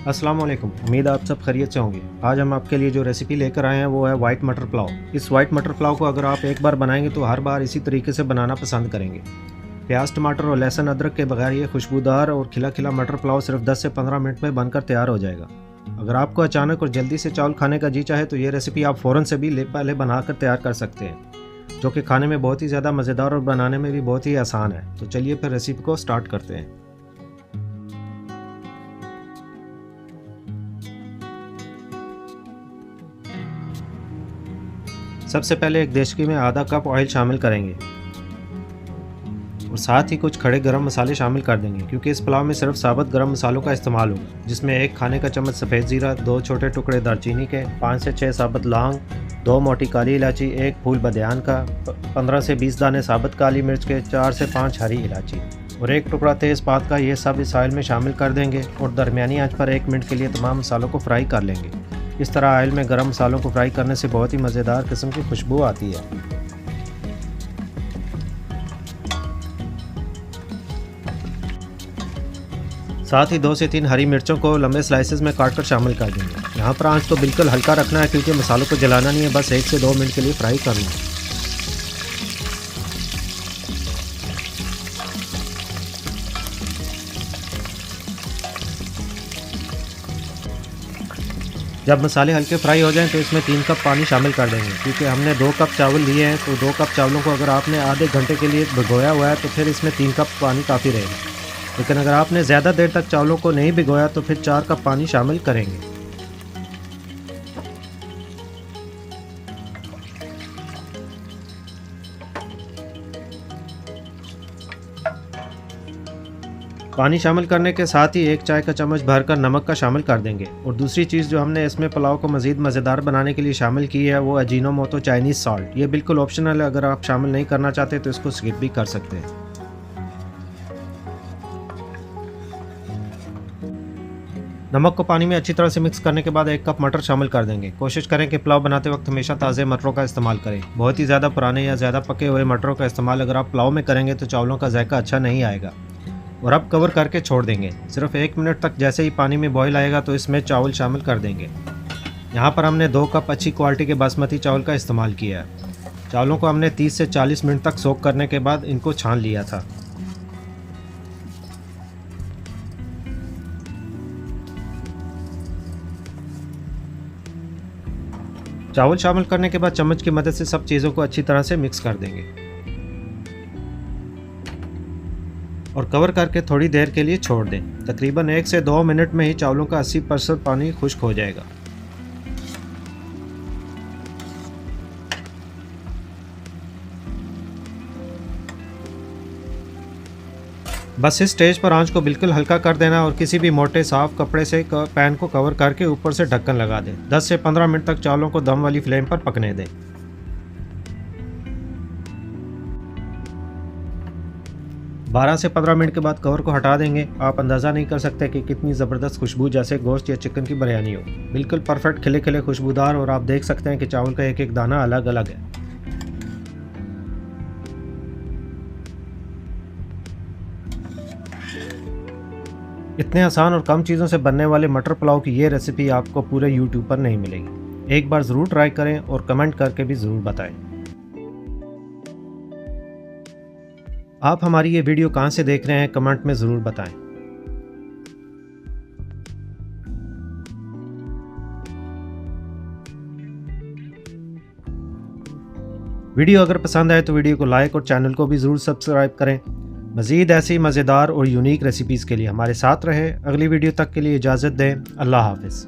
अस्सलाम वालेकुम। उम्मीद आप सब खैरियत से होंगे। आज हम आपके लिए जो रेसिपी लेकर आए हैं वो है वाइट मटर पुलाव। इस वाइट मटर पुलाव को अगर आप एक बार बनाएंगे तो हर बार इसी तरीके से बनाना पसंद करेंगे। प्याज, टमाटर और लहसुन अदरक के बगैर ये खुशबूदार और खिला खिला मटर पुलाव सिर्फ 10 से 15 मिनट में बनकर तैयार हो जाएगा। अगर आपको अचानक और जल्दी से चावल खाने का जी चाहे तो ये रेसिपी आप फ़ौरन से भी पहले बनाकर तैयार कर सकते हैं, जो कि खाने में बहुत ही ज़्यादा मज़ेदार और बनाने में भी बहुत ही आसान है। तो चलिए फिर रेसिपी को स्टार्ट करते हैं। सबसे पहले एक देचकी में आधा कप ऑयल शामिल करेंगे और साथ ही कुछ खड़े गरम मसाले शामिल कर देंगे, क्योंकि इस पुलाव में सिर्फ साबुत गरम मसालों का इस्तेमाल होगा, जिसमें 1 खाने का चम्मच सफ़ेद ज़ीरा, 2 छोटे टुकड़े दालचीनी के, 5 से 6 साबुत लौंग, 2 मोटी काली इलायची, 1 फूल बदियान का, 15 से 20 दाने साबुत काली मिर्च के, 4 से 5 हरी इलायची और 1 टुकड़ा तेज़पात का। ये सब इस ऑयल में शामिल कर देंगे और दरमियानी आंच पर 1 मिनट के लिए तमाम मसालों को फ्राई कर लेंगे। इस तरह ऑयल में गरम मसालों को फ्राई करने से बहुत ही मज़ेदार किस्म की खुशबू आती है। साथ ही 2 से 3 हरी मिर्चों को लंबे स्लाइसेस में काटकर शामिल कर देंगे। यहाँ पर आंच को बिल्कुल हल्का रखना है, क्योंकि मसालों को जलाना नहीं है, बस 1 से 2 मिनट के लिए फ्राई करना है। जब मसाले हल्के फ्राई हो जाएं तो इसमें 3 कप पानी शामिल कर देंगे, क्योंकि हमने 2 कप चावल लिए हैं, तो 2 कप चावलों को अगर आपने आधे घंटे के लिए भिगोया हुआ है तो फिर इसमें 3 कप पानी काफ़ी रहेगा। लेकिन अगर आपने ज़्यादा देर तक चावलों को नहीं भिगोया तो फिर 4 कप पानी शामिल करेंगे। पानी शामिल करने के साथ ही 1 चाय का चम्मच भरकर नमक का शामिल कर देंगे। और दूसरी चीज़ जो हमने इसमें पुलाव को मज़ीद मज़ेदार बनाने के लिए शामिल की है वो अजीनोमोटो चाइनीज़ सॉल्ट। ये बिल्कुल ऑप्शनल है, अगर आप शामिल नहीं करना चाहते तो इसको स्किप भी कर सकते हैं। नमक को पानी में अच्छी तरह से मिक्स करने के बाद 1 कप मटर शामिल कर देंगे। कोशिश करें कि पुलाव बनाते वक्त हमेशा ताज़े मटरों का इस्तेमाल करें। बहुत ही ज़्यादा पुराने या ज़्यादा पके हुए मटरों का इस्तेमाल अगर आप पुलाव में करेंगे तो चावलों का जायका अच्छा नहीं आएगा। और अब कवर करके छोड़ देंगे सिर्फ 1 मिनट तक। जैसे ही पानी में बॉईल आएगा तो इसमें चावल शामिल कर देंगे। यहाँ पर हमने 2 कप अच्छी क्वालिटी के बासमती चावल का इस्तेमाल किया है। चावलों को हमने 30 से 40 मिनट तक सोक करने के बाद इनको छान लिया था। चावल शामिल करने के बाद चम्मच की मदद से सब चीज़ों को अच्छी तरह से मिक्स कर देंगे और कवर करके थोड़ी देर के लिए छोड़ दें। तकरीबन 1 से 2 मिनट में ही चावलों का 80% पानी खुश्क हो जाएगा। बस इस स्टेज पर आंच को बिल्कुल हल्का कर देना और किसी भी मोटे साफ कपड़े से पैन को कवर करके ऊपर से ढक्कन लगा दें। 10 से 15 मिनट तक चावलों को दम वाली फ्लेम पर पकने दें। 12 से 15 मिनट के बाद कवर को हटा देंगे। आप अंदाज़ा नहीं कर सकते कि कितनी ज़बरदस्त खुशबू जैसे गोश्त या चिकन की बिरयानी हो। बिल्कुल परफेक्ट खिले खिले खुशबूदार, और आप देख सकते हैं कि चावल का एक एक दाना अलग अलग है। इतने आसान और कम चीज़ों से बनने वाले मटर पुलाव की ये रेसिपी आपको पूरे यूट्यूब पर नहीं मिलेगी। एक बार ज़रूर ट्राई करें और कमेंट करके भी ज़रूर बताएं। आप हमारी ये वीडियो कहाँ से देख रहे हैं कमेंट में ज़रूर बताएं। वीडियो अगर पसंद आए तो वीडियो को लाइक और चैनल को भी ज़रूर सब्सक्राइब करें। मज़ीद ऐसी मज़ेदार और यूनिक रेसिपीज़ के लिए हमारे साथ रहें। अगली वीडियो तक के लिए इजाज़त दें। अल्लाह हाफ़िज़।